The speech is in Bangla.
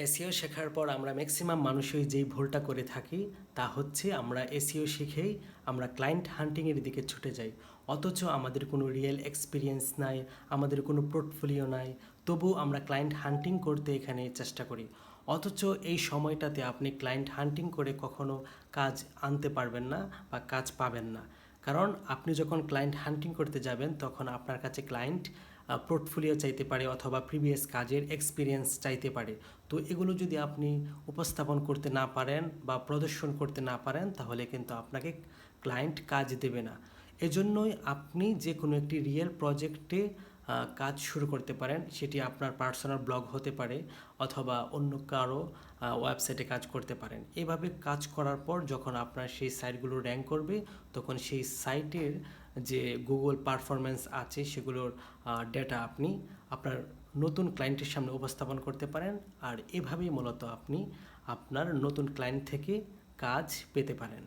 এসইও শেখার পর আমরা ম্যাক্সিমাম মানুষই যেই ভুলটা করে থাকি তা হচ্ছে আমরা এসইও শিখেই আমরা ক্লায়েন্ট হান্টিংয়ের দিকে ছুটে যাই, অথচ আমাদের কোনো রিয়েল এক্সপিরিয়েন্স নাই, আমাদের কোনো পোর্টফোলিও নাই, তবু আমরা ক্লায়েন্ট হান্টিং করতে এখানে চেষ্টা করি। অথচ এই সময়টাতে আপনি ক্লায়েন্ট হান্টিং করে কখনো কাজ আনতে পারবেন না বা কাজ পাবেন না। কারণ আপনি যখন ক্লায়েন্ট হান্টিং করতে যাবেন তখন আপনার কাছে ক্লায়েন্ট পোর্টফোলিও চাইতে পারে অথবা প্রিভিয়াস কাজের এক্সপিরিয়েন্স চাইতে পারে। তো এগুলো যদি আপনি উপস্থাপন করতে না পারেন বা প্রদর্শন করতে না পারেন তাহলে কিন্তু আপনাকে ক্লায়েন্ট কাজ দেবে না। এজন্যই আপনি যে কোনো একটি রিয়েল প্রজেক্টে কাজ শুরু করতে পারেন, সেটি আপনার পার্সোনাল ব্লগ হতে পারে অথবা অন্য কারো ওয়েবসাইটে কাজ করতে পারেন। এভাবে কাজ করার পর যখন আপনার সেই সাইটগুলো র্যাঙ্ক করবে তখন সেই সাইটের যে গুগল পারফরম্যান্স আছে সেগুলোর ডেটা আপনি আপনার নতুন ক্লায়েন্টের সামনে উপস্থাপন করতে পারেন। আর এভাবেই মূলত আপনি আপনার নতুন ক্লায়েন্ট থেকে কাজ পেতে পারেন।